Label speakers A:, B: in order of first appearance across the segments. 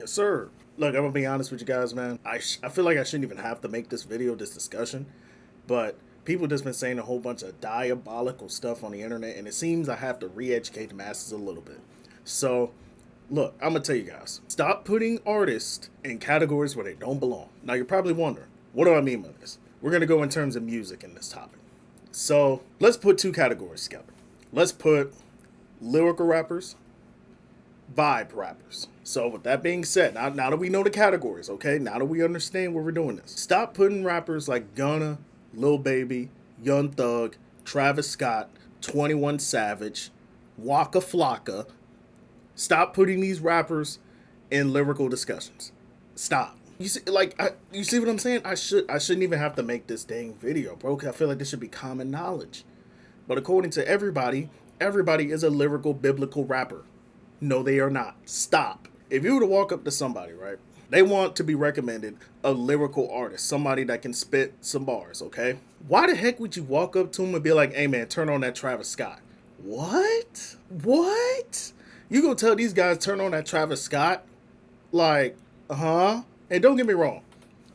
A: Yes, sir. Look, I'm gonna be honest with you guys, man. I feel like I shouldn't even have to make this video, this discussion, but people just been saying a whole bunch of diabolical stuff on the internet, and it seems I have to re-educate the masses a little bit. So, look, I'm gonna tell you guys: stop putting artists in categories where they don't belong. Now, you're probably wondering, what do I mean by this? We're gonna go in terms of music in this topic. So, let's put two categories together. Let's put lyrical rappers, vibe rappers. So with that being said, now that we know the categories, okay, now that we understand where we're doing this, stop putting rappers like Gunna, Lil Baby, Young Thug, Travis Scott, 21 Savage, Waka Flocka. Stop putting these rappers in lyrical discussions. Stop. You see, you see what I'm saying? I shouldn't even have to make this dang video, bro. Cause I feel like this should be common knowledge. But according to everybody, everybody is a lyrical biblical rapper. No, they are not. Stop. If you were to walk up to somebody, right? They want to be recommended a lyrical artist, somebody that can spit some bars, okay? Why the heck would you walk up to him and be like, hey man, turn on that Travis Scott? What? What? You gonna tell these guys turn on that Travis Scott? Like, huh? And don't get me wrong,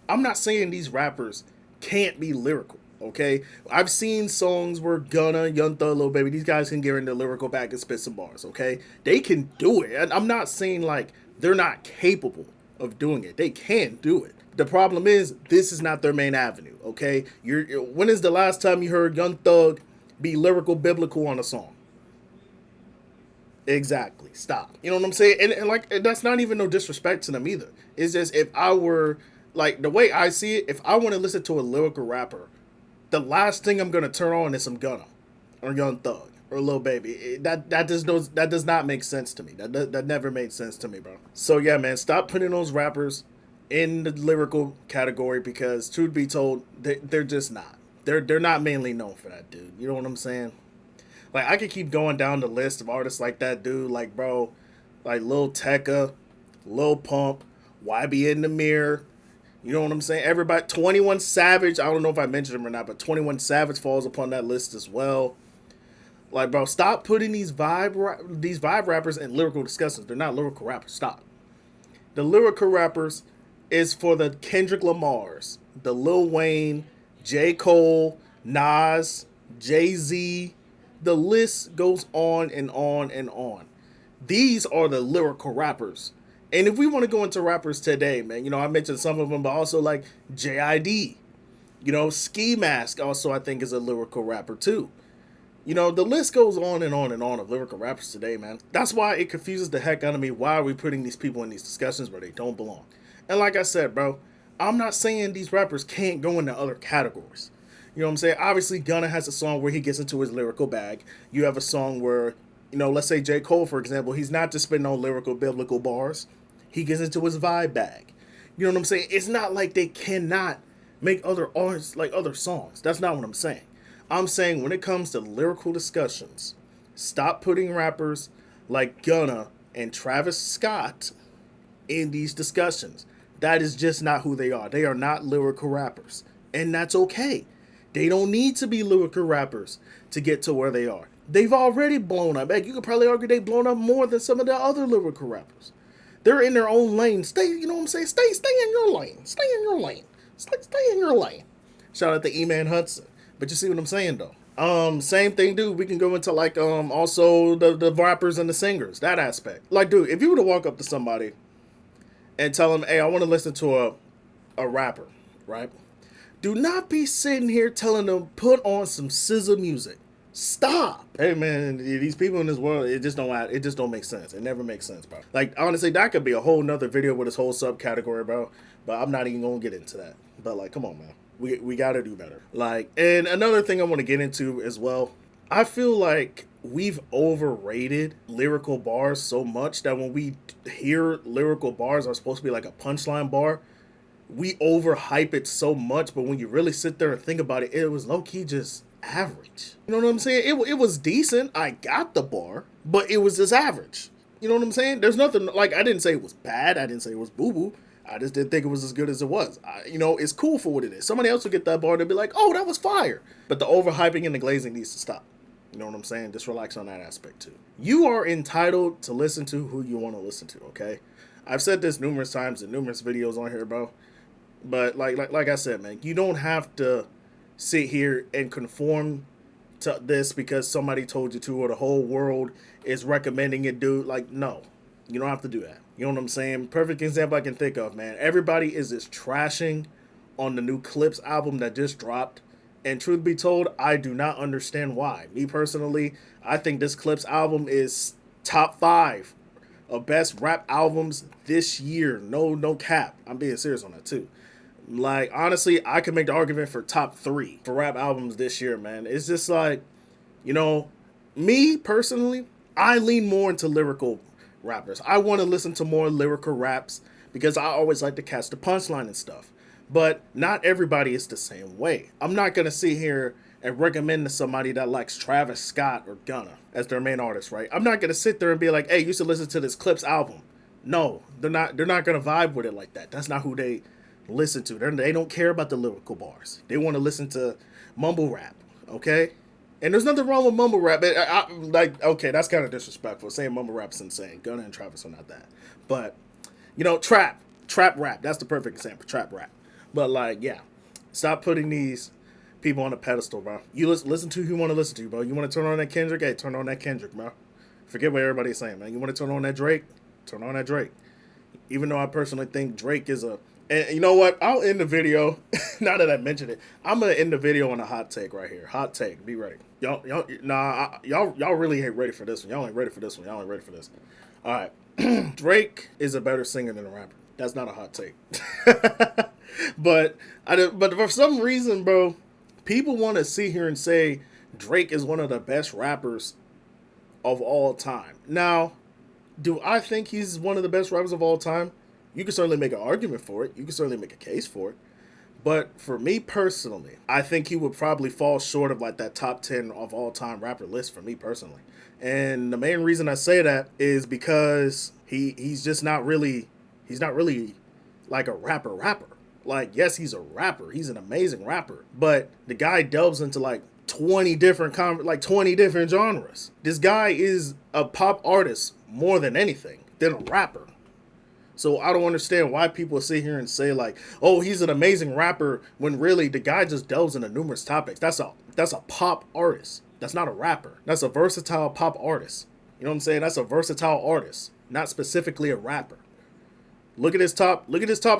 A: I'm not saying these rappers can't be lyrical. Okay, I've seen songs where Gunna, Young Thug, Lil Baby, these guys can get in the lyrical bag and spit some bars. Okay, they can do it. And I'm not saying like they're not capable of doing it. They can do it. The problem is this is not their main avenue. Okay, when is the last time you heard Young Thug be lyrical biblical on a song? Exactly. Stop. You know what I'm saying? And like that's not even no disrespect to them either. It's just if I were like the way I see it, if I want to listen to a lyrical rapper, the last thing I'm gonna turn on is some Gunna or Young Thug or Lil Baby. That does not make sense to me. That never made sense to me, bro. So yeah, man, stop putting those rappers in the lyrical category because truth be told, they're just not. They're not mainly known for that, dude. You know what I'm saying? Like I could keep going down the list of artists like that, dude. Like bro, like Lil Tecca, Lil Pump, YB in the Mirror. You know what I'm saying? Everybody, 21 Savage. I don't know if I mentioned him or not, but 21 Savage falls upon that list as well. Like, bro, stop putting these vibe rappers in lyrical discussions. They're not lyrical rappers. Stop. The lyrical rappers is for the Kendrick Lamars, the Lil Wayne, J. Cole, Nas, Jay Z. The list goes on and on and on. These are the lyrical rappers. And if we want to go into rappers today, man, you know, I mentioned some of them, but also like JID, you know, Ski Mask also I think is a lyrical rapper too. You know, the list goes on and on and on of lyrical rappers today, man. That's why it confuses the heck out of me. Why are we putting these people in these discussions where they don't belong? And like I said, bro, I'm not saying these rappers can't go into other categories. You know what I'm saying? Obviously, Gunna has a song where he gets into his lyrical bag. You have a song where, you know, let's say J. Cole, for example, he's not just spitting on lyrical biblical bars. He gets into his vibe bag. You know what I'm saying? It's not like they cannot make other artists like other songs. That's not what I'm saying. I'm saying when it comes to lyrical discussions, stop putting rappers like Gunna and Travis Scott in these discussions. That is just not who they are. They are not lyrical rappers. And that's okay. They don't need to be lyrical rappers to get to where they are. They've already blown up. Heck, you could probably argue they've blown up more than some of the other lyrical rappers. They're in their own lane. Stay, you know what I'm saying? Stay in your lane. Stay in your lane. Stay in your lane. Shout out to E-Man Hudson. But you see what I'm saying though? Same thing, dude. We can go into like also the rappers and the singers, that aspect. Like, dude, if you were to walk up to somebody and tell them, hey, I want to listen to a rapper, right? Do not be sitting here telling them put on some scissor music. Stop. Hey man, these people in this world, it just don't make sense. It never makes sense, bro. Like honestly, that could be a whole nother video with this whole subcategory, bro. But I'm not even gonna get into that. But like, come on, man. We gotta do better. Like, and another thing I want to get into as well. I feel like we've overrated lyrical bars so much that when we hear lyrical bars are supposed to be like a punchline bar, we overhype it so much, but when you really sit there and think about it, it was low key just average. You know what I'm saying? It was decent. I got the bar, but it was just average. You know what I'm saying? There's nothing like I didn't say it was bad. I didn't say it was boo boo. I just didn't think it was as good as it was. You know, it's cool for what it is. Somebody else will get that bar and they'll be like, oh, that was fire. But the overhyping and the glazing needs to stop. You know what I'm saying? Just relax on that aspect too. You are entitled to listen to who you want to listen to, okay? I've said this numerous times in numerous videos on here, bro. But like I said, man, you don't have to sit here and conform to this because somebody told you to or the whole world is recommending it, dude. Like, no, you don't have to do that. You know what I'm saying? Perfect example I can think of, man. Everybody is just trashing on the new Clips album that just dropped. And truth be told, I do not understand why. Me personally, I think this Clips album is top five of best rap albums this year. No cap. I'm being serious on that too. Like, honestly, I could make the argument for top three for rap albums this year, man. It's just like, you know, me personally, I lean more into lyrical rappers. I want to listen to more lyrical raps because I always like to catch the punchline and stuff. But not everybody is the same way. I'm not going to sit here and recommend to somebody that likes Travis Scott or Gunna as their main artist, right? I'm not going to sit there and be like, hey, you should listen to this Clips album. No, they're not going to vibe with it like that. That's not who they listen to. They don't care about the lyrical bars. They want to listen to mumble rap, okay? And there's nothing wrong with mumble rap. Like, okay, that's kind of disrespectful. Saying mumble rap's insane. Gunna and Travis are not that. But, you know, trap rap. That's the perfect example. Trap rap. But like, yeah, stop putting these people on a pedestal, bro. You listen to who you want to listen to, bro. You want to turn on that Kendrick? Hey, turn on that Kendrick, bro. Forget what everybody's saying, man. You want to turn on that Drake? Turn on that Drake. Even though I personally think Drake is a... And you know what? I'll end the video. Now that I mentioned it, I'm gonna end the video on a hot take right here. Hot take. Be ready. Y'all really ain't ready for this one. Y'all ain't ready for this one. Y'all ain't ready for this. All right. Drake is a better singer than a rapper. That's not a hot take. but for some reason, bro, people want to sit here and say Drake is one of the best rappers of all time. Now, do I think he's one of the best rappers of all time? You can certainly make an argument for it. You can certainly make a case for it. But for me personally, I think he would probably fall short of like that top 10 of all time rapper list for me personally. And the main reason I say that is because he's just not really like a rapper. Like, yes, he's a rapper. He's an amazing rapper. But the guy delves into like 20 different 20 different genres. This guy is a pop artist more than anything than a rapper. So I don't understand why people sit here and say like, "Oh, he's an amazing rapper," when really the guy just delves into numerous topics. That's a pop artist. That's not a rapper. That's a versatile pop artist. You know what I'm saying? That's a versatile artist, not specifically a rapper. Look at his top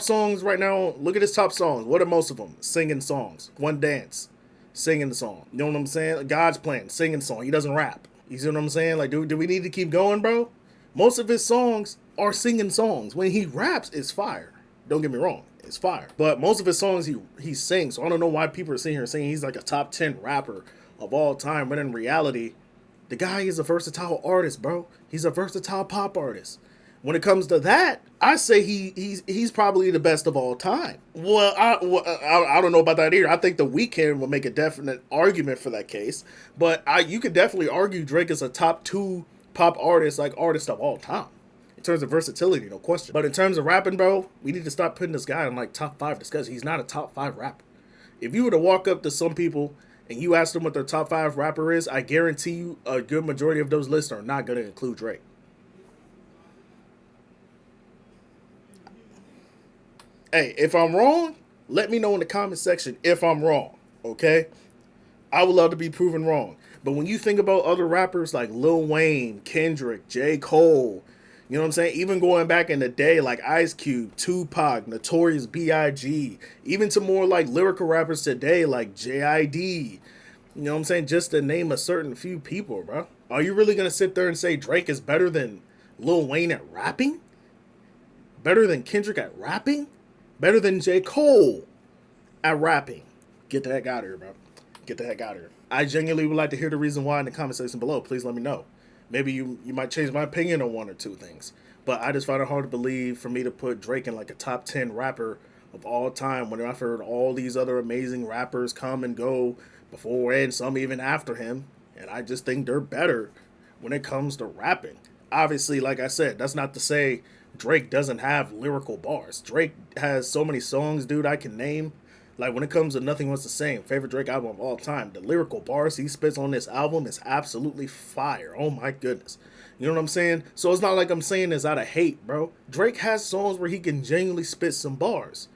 A: songs right now. Look at his top songs. What are most of them? Singing songs. One Dance, singing the song. You know what I'm saying? God's Plan, singing song. He doesn't rap. You see what I'm saying? Like, do we need to keep going, bro? Most of his songs are singing songs. When he raps, it's fire. Don't get me wrong, it's fire. But most of his songs he sings. So I don't know why people are sitting here saying he's like a top 10 rapper of all time. But in reality, the guy is a versatile artist, bro. He's a versatile pop artist. When it comes to that, I say he's probably the best of all time. Well, I don't know about that either. I think The Weeknd will make a definite argument for that case. But you could definitely argue Drake is a top 2 pop artist, like artist of all time. In terms of versatility, no question. But in terms of rapping, bro, we need to stop putting this guy in like top 5 discussion. He's not a top 5 rapper. If you were to walk up to some people and you ask them what their top 5 rapper is, I guarantee you a good majority of those lists are not going to include Drake. Hey, if I'm wrong, let me know in the comment section if I'm wrong, okay? I would love to be proven wrong. But when you think about other rappers like Lil Wayne, Kendrick, J. Cole, you know what I'm saying? Even going back in the day like Ice Cube, Tupac, Notorious B.I.G., even to more like lyrical rappers today like J.I.D., you know what I'm saying? Just to name a certain few people, bro. Are you really going to sit there and say Drake is better than Lil Wayne at rapping? Better than Kendrick at rapping? Better than J. Cole at rapping? Get the heck out of here, bro. Get the heck out of here. I genuinely would like to hear the reason why in the comment section below. Please let me know. Maybe you might change my opinion on one or two things. But I just find it hard to believe for me to put Drake in like a top 10 rapper of all time when I've heard all these other amazing rappers come and go before and some even after him. And I just think they're better when it comes to rapping. Obviously, like I said, that's not to say Drake doesn't have lyrical bars. Drake has so many songs, dude, I can name. Like, when it comes to Nothing Was the Same, favorite Drake album of all time, the lyrical bars he spits on this album is absolutely fire. Oh, my goodness. You know what I'm saying? So it's not like I'm saying this out of hate, bro. Drake has songs where he can genuinely spit some bars.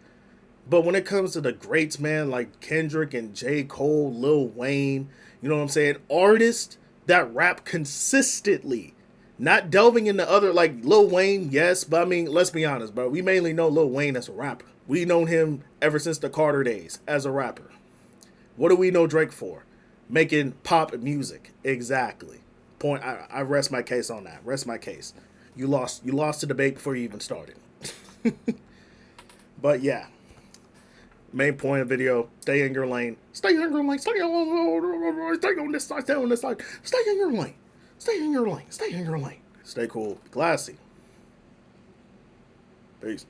A: But when it comes to the greats, man, like Kendrick and J. Cole, Lil Wayne, you know what I'm saying? Artists that rap consistently. Not delving into other, like Lil Wayne, yes, but I mean, let's be honest, bro. We mainly know Lil Wayne as a rapper. We known him ever since the Carter days as a rapper. What do we know Drake for? Making pop music. Exactly. Point. I rest my case on that. Rest my case. You lost. You lost the debate before you even started. But yeah, main point of video: stay in your lane. Stay in your lane. Stay on this side. Stay on this side. Stay in your lane. Stay in your lane. Stay in your lane. Stay cool. Classy. Peace.